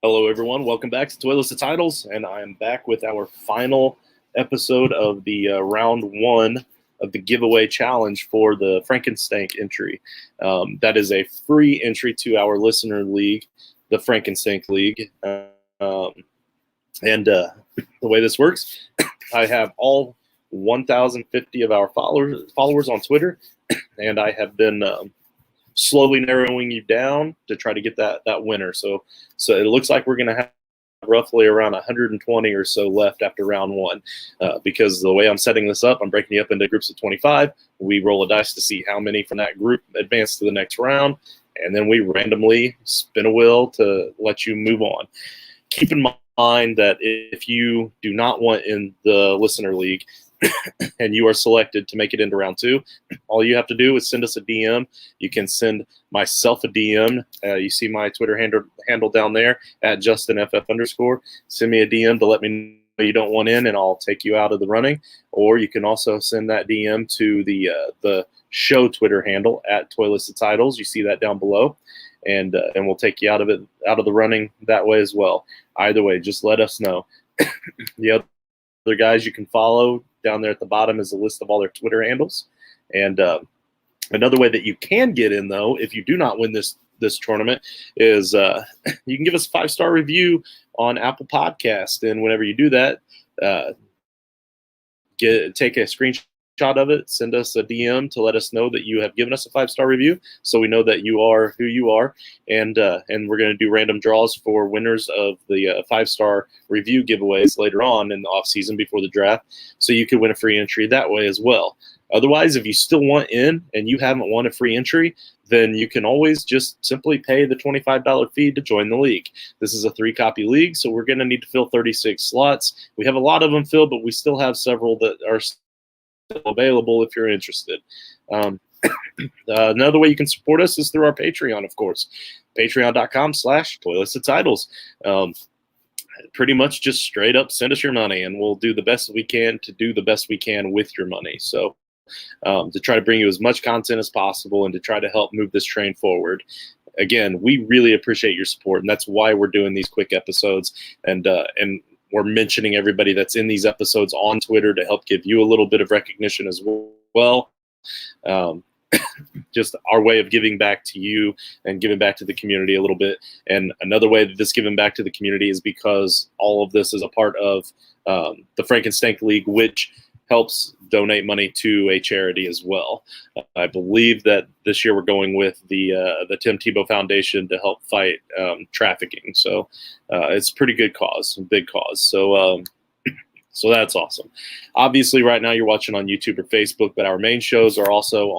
Hello, everyone. Welcome back to Toilets of Titles, and I am back with our final episode of the round one of the giveaway challenge for the Frankenstank entry. That is a free entry to our listener league, the Frankenstank League. The way this works, I have all 1,050 of our followers on Twitter, and I have been slowly narrowing you down to try to get that winner. So it looks like we're going to have roughly around 120 or so left after round one, because the way I'm setting this up, I'm breaking you up into groups of 25. We roll a dice to see how many from that group advance to the next round, and then we randomly spin a wheel to let you move on. Keep in mind that if you do not want in the listener league and you are selected to make it into round two, all you have to do is send us a DM. You can send myself a DM. You see my Twitter handle down there at JustinFF_. Send me a DM to let me know you don't want in, and I'll take you out of the running. Or you can also send that DM to the show Twitter handle at Toilets of Titles. You see that down below, and we'll take you out of the running that way as well. Either way, just let us know. The other guys you can follow down there at the bottom is a list of all their Twitter handles. And another way that you can get in, though, if you do not win this tournament, is you can give us a 5-star review on Apple Podcast. And whenever you do that, take a screenshot of it, send us a DM to let us know that you have given us a 5-star review, so we know that you are who you are. And we're going to do random draws for winners of the 5-star review giveaways later on in the off season before the draft, so you could win a free entry that way as well. Otherwise, if you still want in and you haven't won a free entry, then you can always just simply pay the $25 fee to join the league. This is a 3-copy league, so we're going to need to fill 36 slots. We have a lot of them filled, but we still have several that are available if you're interested. Another way you can support us is through our Patreon, of course. Patreon.com/Toilets of Titles. Pretty much just straight up send us your money, and we'll do the best we can to do the best we can with your money. So to try to bring you as much content as possible and to try to help move this train forward. Again, we really appreciate your support, and that's why we're doing these quick episodes, and we're mentioning everybody that's in these episodes on Twitter to help give you a little bit of recognition as well. Just our way of giving back to you and giving back to the community a little bit. And another way that this giving back to the community is because all of this is a part of the Frankenstank League, which helps donate money to a charity as well. I believe that this year we're going with the Tim Tebow Foundation to help fight trafficking. So it's a pretty good cause, a big cause. So so that's awesome. Obviously, right now you're watching on YouTube or Facebook, but our main shows are also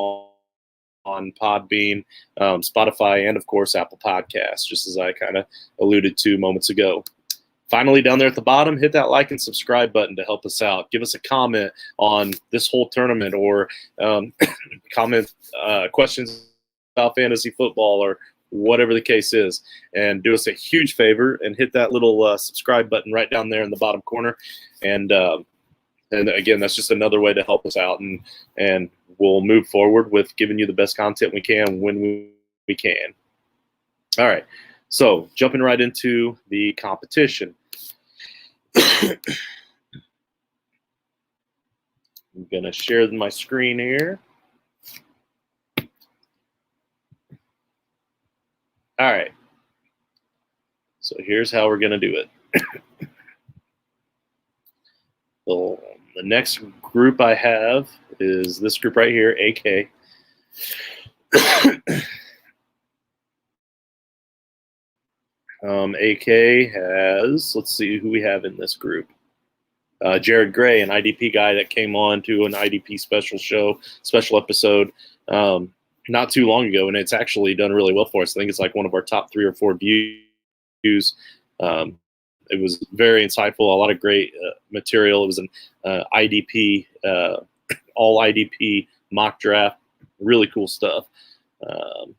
on Podbean, Spotify, and of course Apple Podcasts, just as I kind of alluded to moments ago. Finally, down there at the bottom, hit that like and subscribe button to help us out. Give us a comment on this whole tournament, or comment questions about fantasy football, or whatever the case is. And do us a huge favor and hit that little subscribe button right down there in the bottom corner. And again, that's just another way to help us out, and we'll move forward with giving you the best content we can when we can. All right, so jumping right into the competition. I'm going to share my screen here. All right, so here's how we're going to do it. So the next group I have is this group right here, AK. AK has, let's see who we have in this group. Jared Gray, an IDP guy that came on to an IDP special episode not too long ago, and it's actually done really well for us. I think it's like one of our top 3 or 4 views. It was very insightful, a lot of great material. It was an IDP, all IDP mock draft, really cool stuff.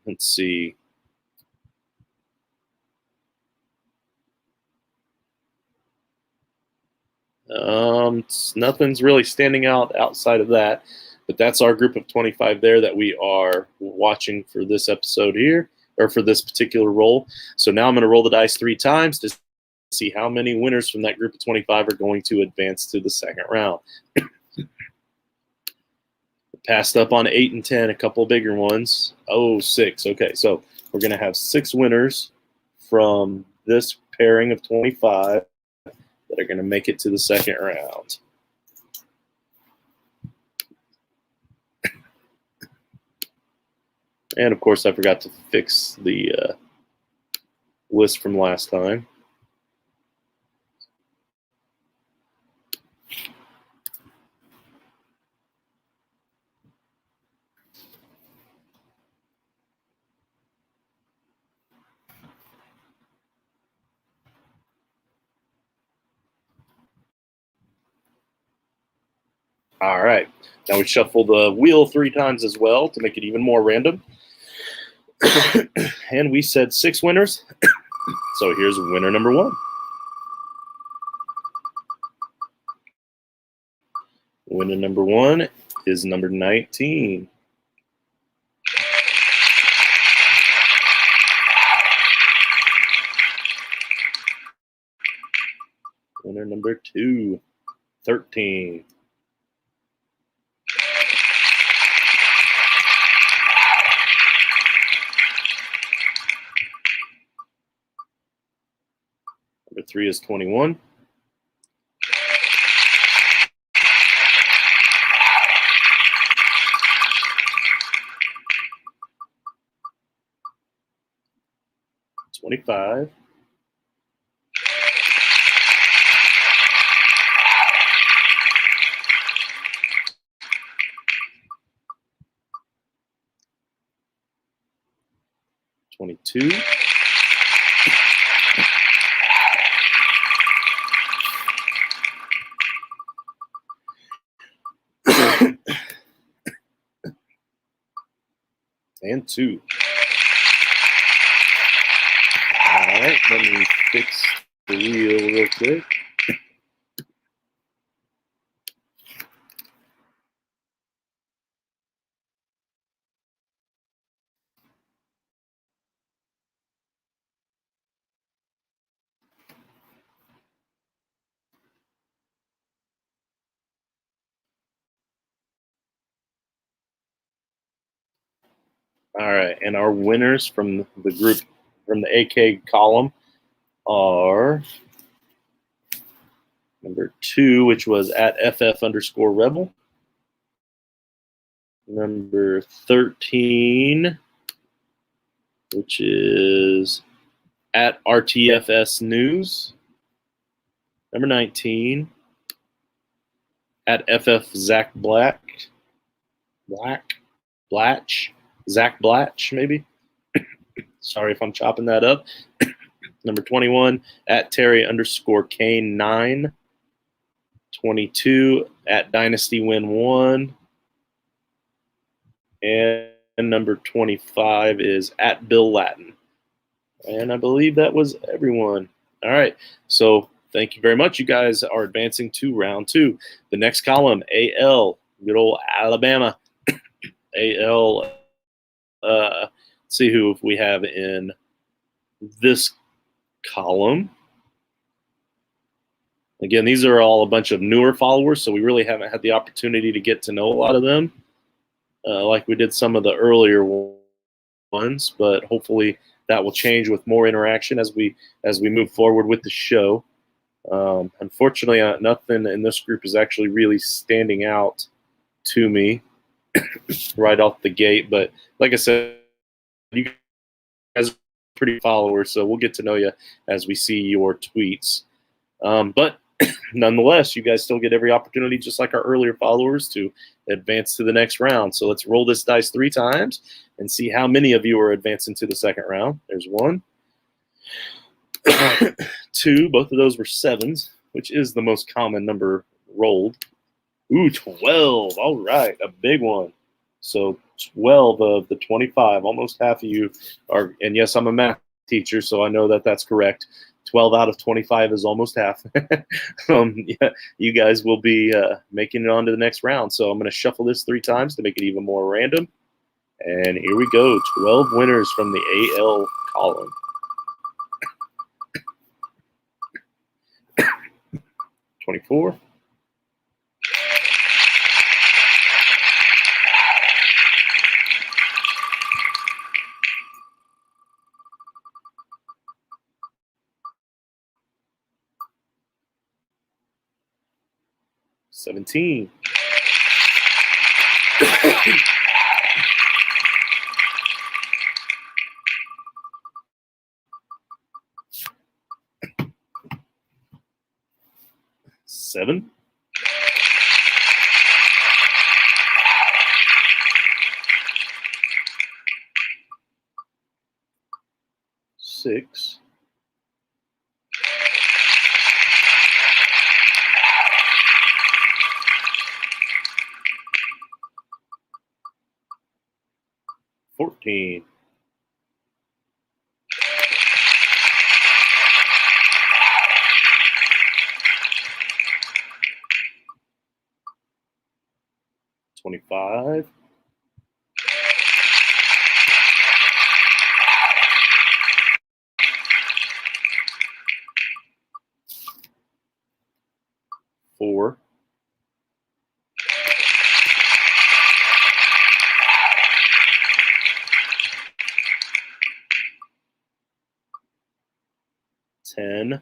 Let's see. Nothing's really standing out outside of that, but that's our group of 25 there that we are watching for this episode here, or for this particular roll. So now I'm going to roll the dice 3 times to see how many winners from that group of 25 are going to advance to the second round. Passed up on 8 and 10, a couple bigger ones. Oh, 6. Okay, so we're going to have 6 winners from this pairing of 25 that are going to make it to the second round. And, of course, I forgot to fix the list from last time. All right. Now we shuffle the wheel 3 times as well to make it even more random. And we said 6 winners. So here's winner number 1. Winner number 1 is number 19. Winner number 2, 13. Number 3 is 21. $25. $22. And 2. All right, let me fix the wheel real quick. All right, and our winners from the group, from the AK column, are number 2, which was at FF_Rebel. Number 13, which is at RTFS News. Number 19, at FF Zach Zach Blatch, maybe. Sorry if I'm chopping that up. Number 21, at Terry_Kane9. 22, at Dynasty Win 1. And number 25 is at Bill Latin. And I believe that was everyone. All right. So thank you very much. You guys are advancing to round 2. The next column, AL, good old Alabama. AL, see who we have in this column. Again, these are all a bunch of newer followers, so we really haven't had the opportunity to get to know a lot of them, like we did some of the earlier ones. But hopefully that will change with more interaction as we move forward with the show. Unfortunately, nothing in this group is actually really standing out to me right off the gate. But like I said, you guys are pretty followers, so we'll get to know you as we see your tweets. But nonetheless, you guys still get every opportunity, just like our earlier followers, to advance to the next round. So let's roll this dice 3 times and see how many of you are advancing to the second round. There's 1, 2. Both of those were 7s, which is the most common number rolled. Ooh, 12. All right, a big one. So 12 of the 25, almost half of you are, and yes, I'm a math teacher, so I know that that's correct. 12 out of 25 is almost half. Yeah, you guys will be making it on to the next round. So I'm going to shuffle this 3 times to make it even more random. And here we go, 12 winners from the AL column. 24. 17. 7. 6. 14. 25. 4. 10.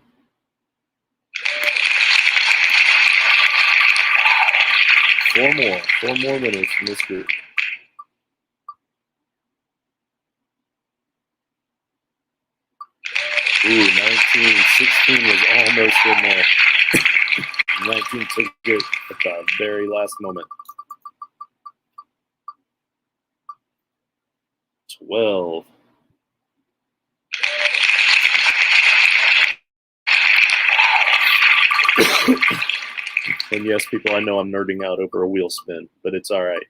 4 more. 4 more winners from this group. Ooh, 19. 16 was almost in there. 19 took it at the very last moment. 12. 'And yes, people, I know I'm nerding out over a wheel spin, but it's all right.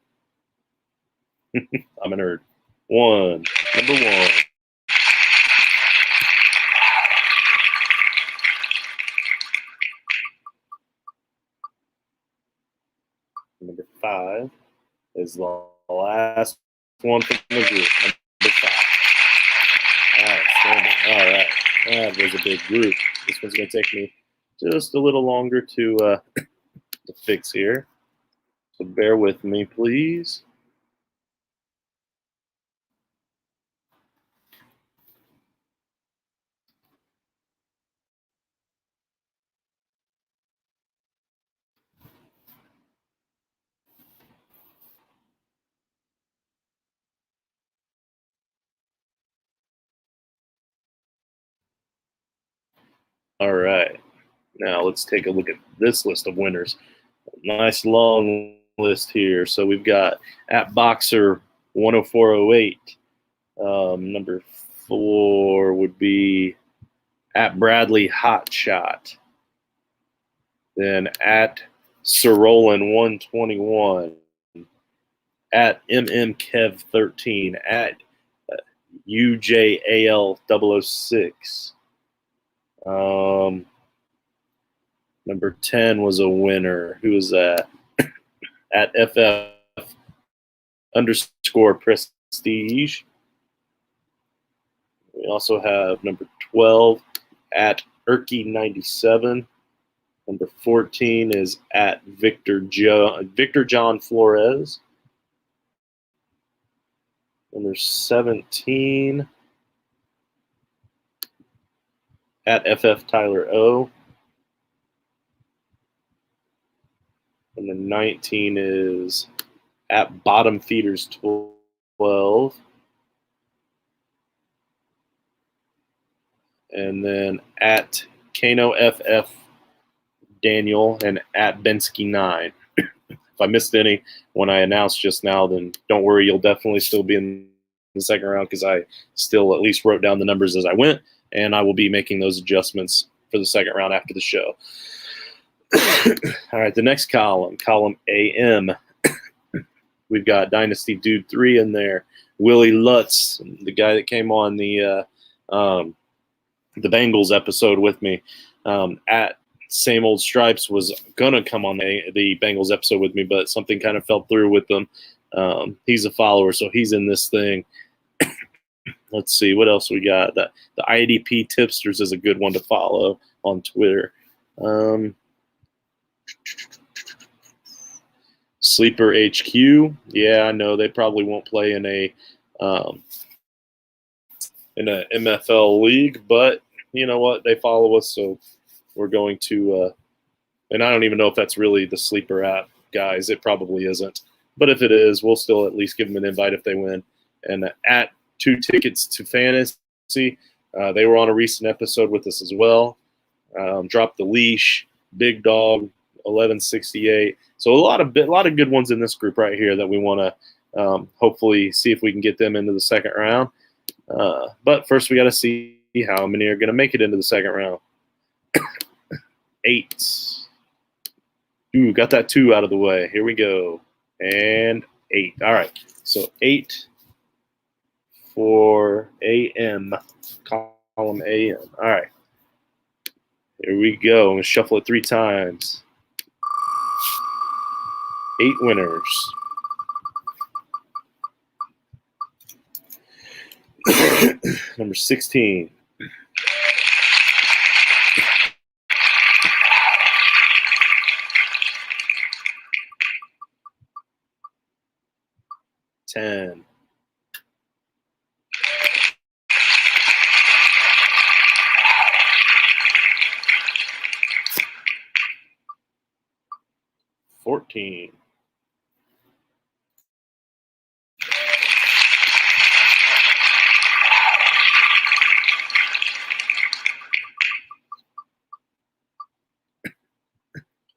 I'm a nerd. 1. Number 1. Number 5 is the last one from the group. Number 5. Outstanding. All right. That was a big group. This one's going to take me just a little longer to fix here. So bear with me, please. All right. Now let's take a look at this list of winners. Nice long list here. So we've got at Boxer 10408. Number 4 would be at Bradley Hotshot. Then at Sirolin 121. At MMKev13. At UJAL 006. Number 10 was a winner. Who was that? At FF underscore prestige. We also have number 12 at Erky97. Number 14 is at Victor John Flores. Number 17 at FF Tyler O. And then 19 is at Bottom Feeders 12. And then at Kano FF Daniel and at Bensky 9. If I missed any when I announced just now, then don't worry, you'll definitely still be in the second round because I still at least wrote down the numbers as I went, and I will be making those adjustments for the second round after the show. All right, the next column AM. We've got Dynasty Dude 3 in there. Willie Lutz, the guy that came on the Bengals episode with me. At Same Old Stripes was going to come on the Bengals episode with me, but something kind of fell through with them. He's a follower, so he's in this thing. Let's see what else we got. The IDP Tipsters is a good one to follow on Twitter. Sleeper HQ, yeah, I know they probably won't play in a MFL league, but you know what? They follow us, so we're going to. And I don't even know if that's really the Sleeper app, guys. It probably isn't, but if it is, we'll still at least give them an invite if they win. And at 2 Tickets to Fantasy, they were on a recent episode with us as well. Drop the Leash, Big Dog, 1168. So a lot of good ones in this group right here that we want to hopefully see if we can get them into the second round. But first we got to see how many are going to make it into the second round. 8. Ooh, got that 2 out of the way. Here we go. And 8. All right. So 8 for AM, column AM. All right. Here we go. I'm going to shuffle it 3 times. 8 winners. Number 16. $10. 14.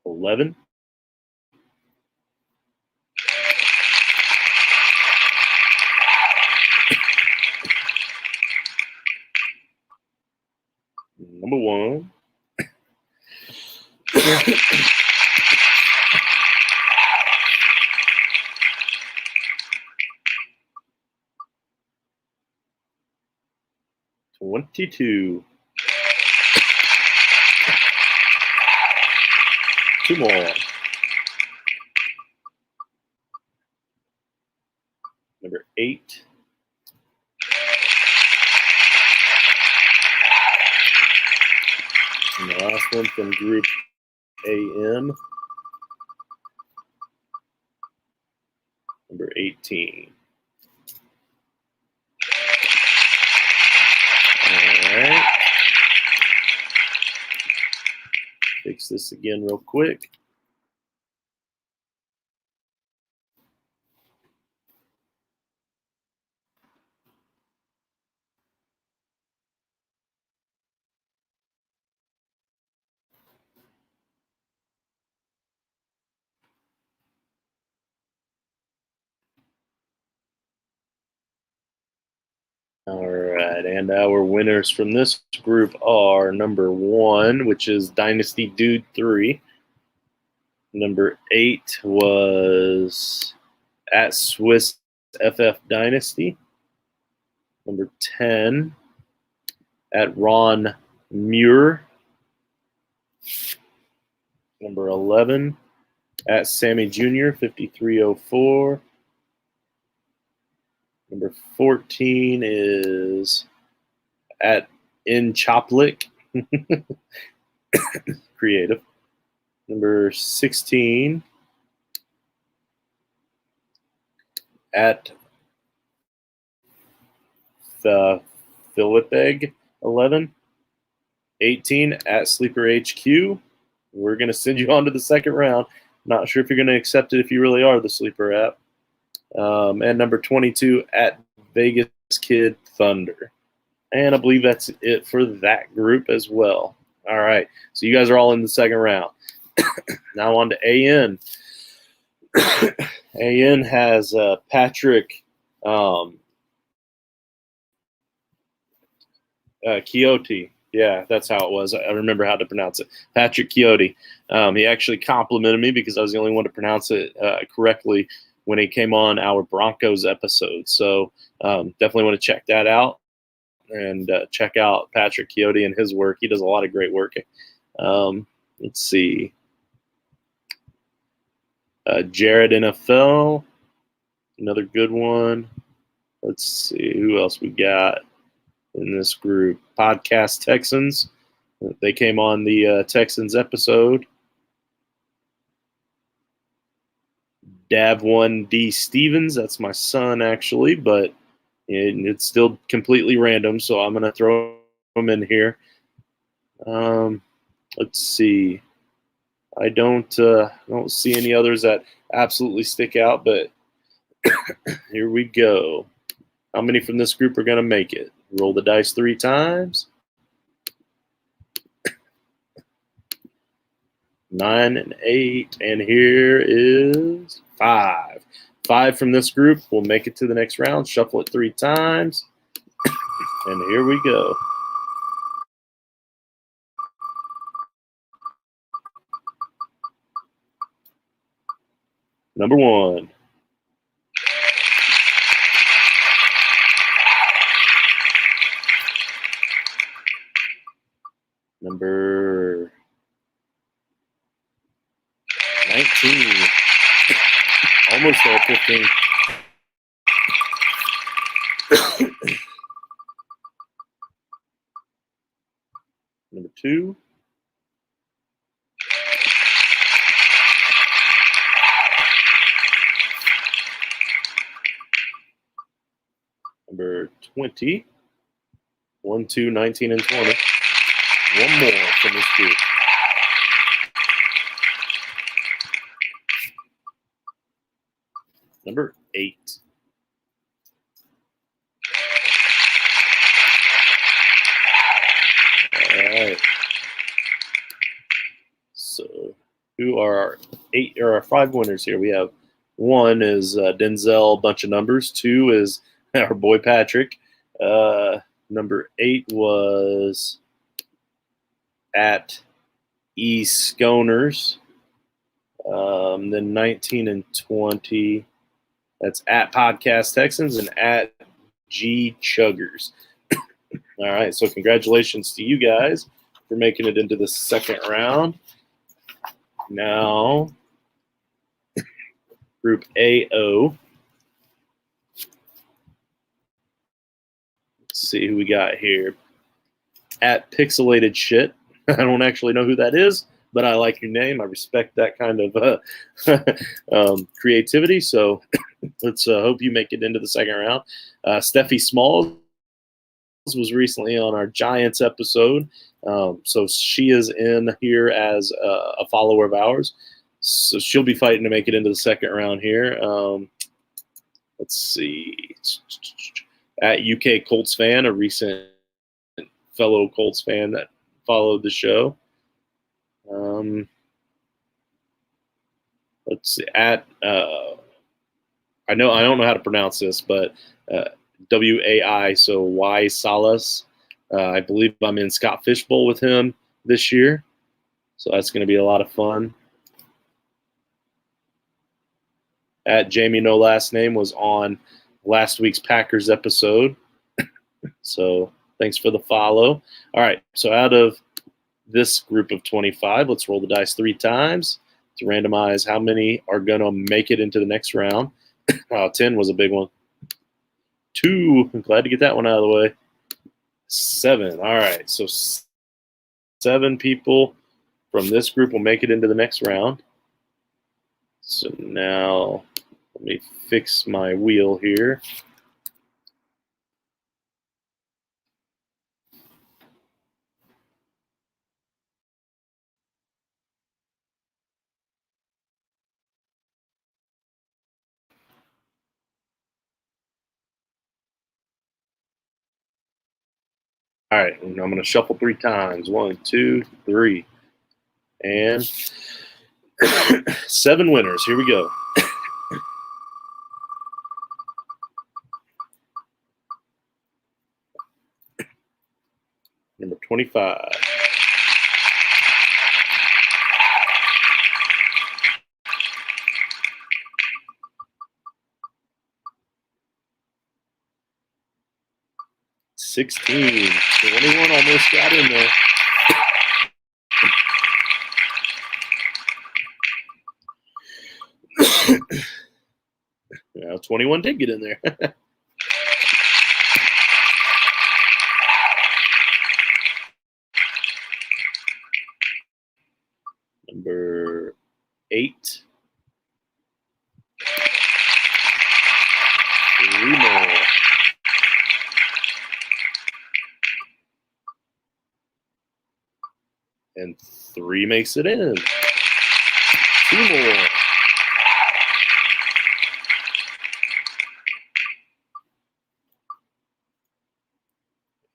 11. 1. 22. 2 more. Number 8. And the last one from Group AM. Number 18. All right. Fix this again real quick. All right, and our winners from this group are number 1, which is Dynasty Dude 3. Number 8 was at Swiss FF Dynasty. Number 10 at Ron Muir. Number 11 at Sammy Jr. 5304. Number 14 is at In Choplick. Creative. Number 16 at the Philip Egg 11. 18 at Sleeper HQ. We're going to send you on to the second round. Not sure if you're going to accept it if you really are the Sleeper app. And number 22 at Vegas Kid Thunder. And I believe that's it for that group as well. All right. So you guys are all in the second round. Now on to AN. AN has Patrick Quixote. Yeah, that's how it was. I remember how to pronounce it. Patrick Quixote. He actually complimented me because I was the only one to pronounce it correctly when he came on our Broncos episode. So definitely want to check that out and check out Patrick Quixote and his work. He does a lot of great work. Let's see. Jared NFL. Another good one. Let's see who else we got in this group. Podcast Texans. They came on the Texans episode. Dav1D Stevens. That's my son, actually, but it's still completely random, so I'm going to throw him in here. Let's see. I don't see any others that absolutely stick out, but here we go. How many from this group are going to make it? Roll the dice 3 times. 9 and 8, and here is 5. 5 from this group will make it to the next round. Shuffle it 3 times, and here we go. Number 1. Number 19. Almost there, 15. Number 2. Number 20. 1, 2, 19, and 20. One more from this group. Number 8. All right. So, who are our 8 or our 5 winners here? We have 1 is Denzel, bunch of numbers. 2 is our boy Patrick. Number 8 was at E Sconers. Then 19 and 20. That's at Podcast Texans and at G Chuggers. All right, so congratulations to you guys for making it into the second round. Now, Group AO. Let's see who we got here. At Pixelated Shit. I don't actually know who that is, but I like your name. I respect that kind of creativity. So let's hope you make it into the second round. Steffi Smalls was recently on our Giants episode. So she is in here as a follower of ours. So she'll be fighting to make it into the second round here. Let's see. At UK Colts fan, a recent fellow Colts fan that followed the show. Let's see. At I don't know how to pronounce this, but WAI, so Y Salas. I believe I'm in Scott Fishbowl with him this year, so that's going to be a lot of fun. At Jamie No Last Name was on last week's Packers episode, so thanks for the follow. All right, so out of this group of 25, let's roll the dice 3 times to randomize how many are going to make it into the next round. 10 was a big one. 2, I'm glad to get that one out of the way. 7, all right, so 7 people from this group will make it into the next round. So now let me fix my wheel here. All right, and I'm going to shuffle 3 times. 1, 2, 3. And 7 winners. Here we go. Number 25. $16. 21 almost got in there. Now 21 did get in there. Number 8. 3 more. And 3 makes it in. 2 more.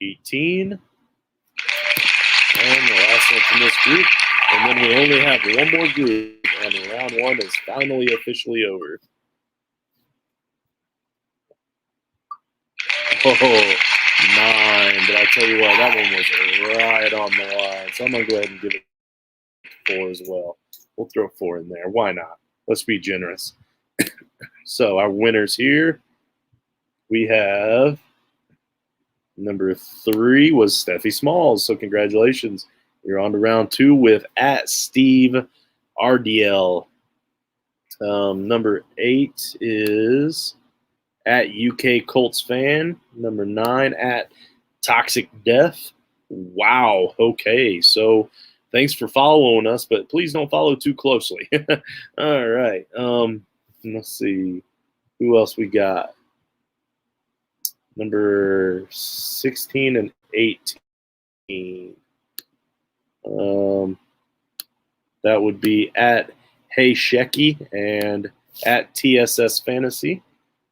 $18. And the last one from this group. And then we only have one more group, and round 1 is finally officially over. Oh, 9. But I tell you what, that one was right on the line. So I'm going to go ahead and give it 4 as well. We'll throw 4 in there. Why not? Let's be generous. So our winners here, we have number 3 was Steffi Smalls. So congratulations. You're on to round 2 with @Steve RDL. Number 8 is @UK Colts fan. Number 9 @Toxic Death. Wow. Okay. So thanks for following us, but please don't follow too closely. All right. Let's see. Who else we got? Number 16 and 18. That would be @Hey Shecky and @TSS Fantasy.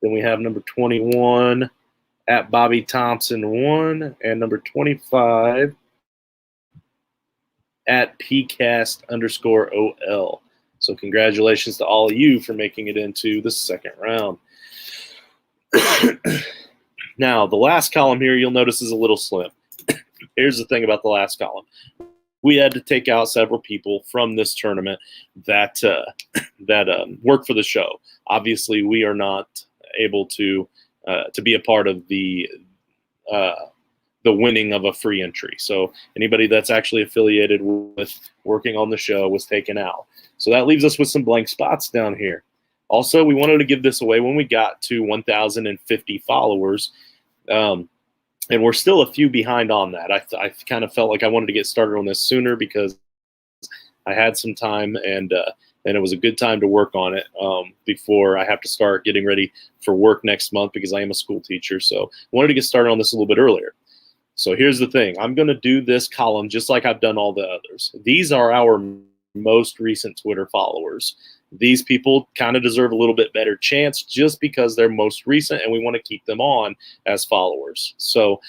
Then we have number 21 @Bobby Thompson 1 and number 25 @PCast_OL. So congratulations to all of you for making it into the second round. Now, the last column here, you'll notice is a little slim. Here's the thing about the last column. We had to take out several people from this tournament that work for the show. Obviously, we are not able to be a part of the winning of a free entry. So anybody that's actually affiliated with working on the show was taken out. So that leaves us with some blank spots down here. Also, we wanted to give this away when we got to 1,050 followers. And we're still a few behind on that. I kind of felt like I wanted to get started on this sooner because I had some time and it was a good time to work on it before I have to start getting ready for work next month because I am a school teacher. So I wanted to get started on this a little bit earlier. So here's the thing. I'm going to do this column just like I've done all the others. These are our most recent Twitter followers. These people kind of deserve a little bit better chance just because they're most recent and we want to keep them on as followers. So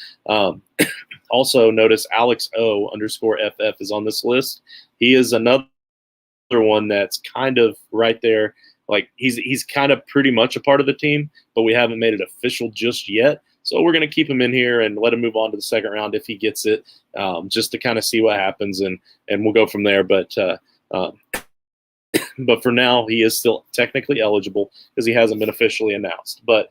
also notice Alex O_FF is on this list. He is another one that's kind of right there. Like he's kind of pretty much a part of the team, but we haven't made it official just yet. So we're going to keep him in here and let him move on to the second round if he gets it, just to kind of see what happens, and we'll go from there. But for now, he is still technically eligible because he hasn't been officially announced. But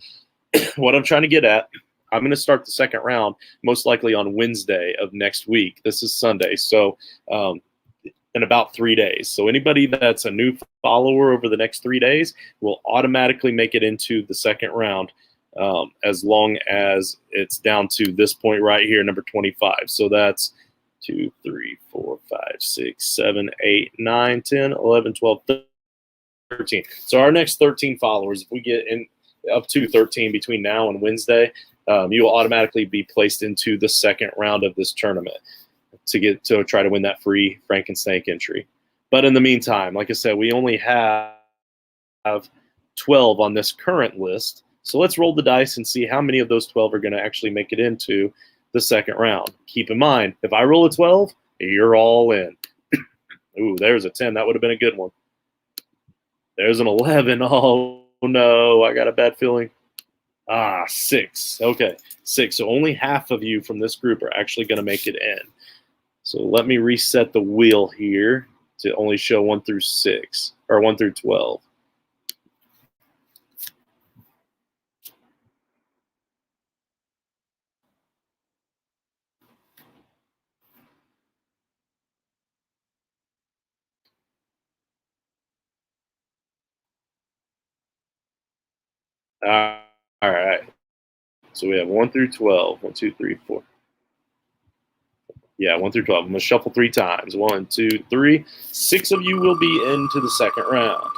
what I'm trying to get at, I'm going to start the second round most likely on Wednesday of next week. This is Sunday, so in about 3 days. So anybody that's a new follower over the next 3 days will automatically make it into the second round, as long as it's down to this point right here, number 25. So that's 2, 3, 4, 5, 6, 7, 8, 9, 10, 11, 12, 13. So our next 13 followers, if we get in up to 13 between now and Wednesday, you will automatically be placed into the second round of this tournament to try to win that free Frankenstank entry. But in the meantime, like I said, we only have 12 on this current list. So let's roll the dice and see how many of those 12 are going to actually make it into the second round. Keep in mind, if I roll a 12, you're all in. Ooh, there's a 10. That would have been a good one. There's an 11. Oh, no. I got a bad feeling. 6. Okay, 6. So only half of you from this group are actually going to make it in. So let me reset the wheel here to only show 1 through 6, or 1 through 12. All right. So we have 1 through 12. 1, 2, 3, 4. Yeah, 1 through 12. I'm going to shuffle 3 times. 1, 2, 3. 6 of you will be into the second round.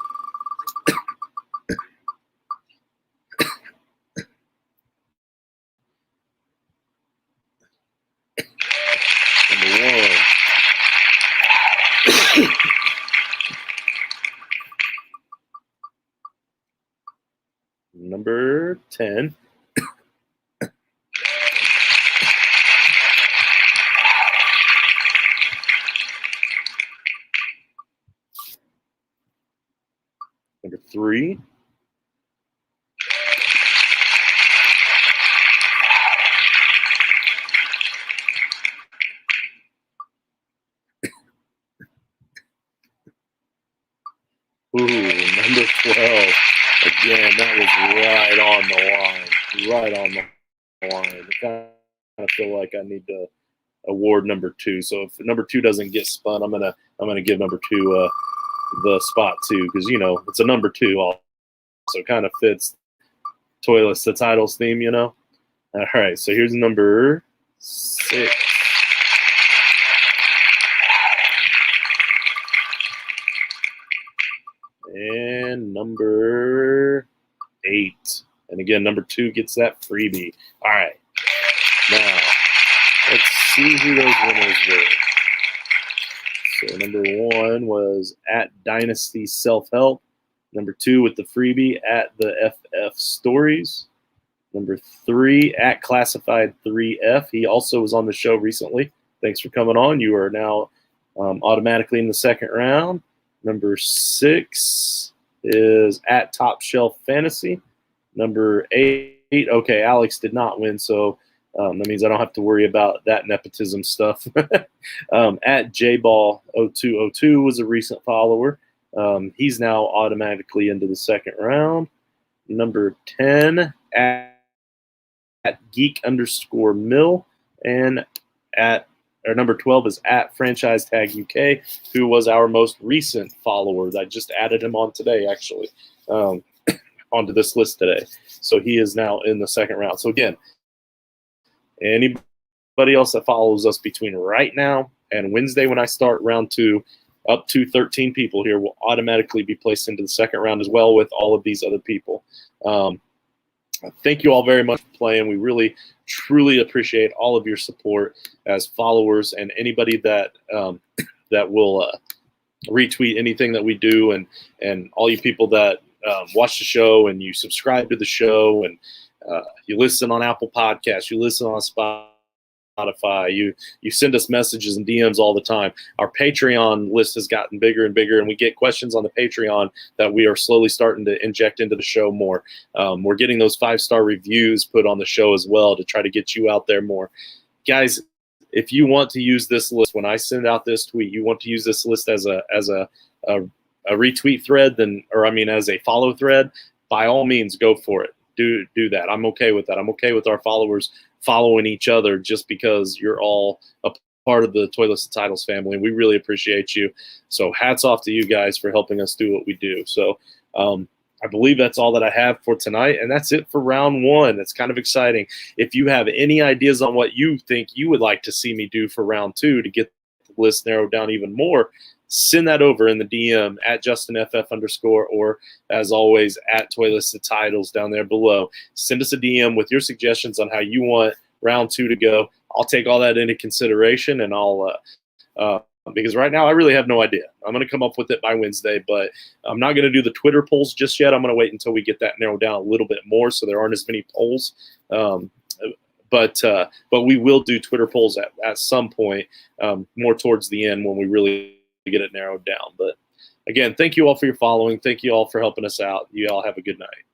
Number 1. Number 10. Number 3. Ooh, number 12. Again, that was right on the line. Right on the line. I kind of feel like I need to award number 2. So if number 2 doesn't get spun, I'm gonna give number 2 the spot too, because it's a number 2 also. Kind of fits Toilets the titles theme, All right, so here's number 6. And number 8. And again, number 2 gets that freebie. All right. Now, let's see who those winners were. So number 1 was at Dynasty Self-Help. Number 2 with the freebie at the FF Stories. Number 3 at Classified 3F. He also was on the show recently. Thanks for coming on. You are now automatically in the second round. Number 6 is at Top Shelf Fantasy. Number 8, okay, Alex did not win, so that means I don't have to worry about that nepotism stuff. At JBall0202 was a recent follower. He's now automatically into the second round. Number 10 at Geek_Mill, and number 12 is at Franchise Tag UK, who was our most recent follower. I just added him on today, actually, onto this list today. So he is now in the second round. So again, anybody else that follows us between right now and Wednesday when I start round 2, up to 13 people here will automatically be placed into the second round as well with all of these other people. Thank you all very much for playing. We really, truly appreciate all of your support as followers and anybody that that will retweet anything that we do, and all you people that watch the show and you subscribe to the show, and you listen on Apple Podcasts, you listen on Spotify, you send us messages and DMs all the time. Our Patreon list has gotten bigger and bigger, and we get questions on the Patreon that we are slowly starting to inject into the show more. We're getting those 5-star reviews put on the show as well to try to get you out there more. Guys, if you want to use this list, when I send out this tweet, you want to use this list as a retweet thread, as a follow thread, by all means, go for it. Do that. I'm okay with that. I'm okay with our followers following each other just because you're all a part of the Toilets and Titles family, and we really appreciate you. So hats off to you guys for helping us do what we do. So I believe that's all that I have for tonight, and that's it for round 1. That's kind of exciting. If you have any ideas on what you think you would like to see me do for round 2 to get the list narrowed down even more, send that over in the DM at JustinFF_, or as always at Toilets and Titles down there below. Send us a DM with your suggestions on how you want round 2 to go. I'll take all that into consideration, and I'll because right now I really have no idea. I'm going to come up with it by Wednesday, but I'm not going to do the Twitter polls just yet. I'm going to wait until we get that narrowed down a little bit more so there aren't as many polls. But we will do Twitter polls at some point, more towards the end when we really get it narrowed down. But again, thank you all for your following. Thank you all for helping us out. You all have a good night.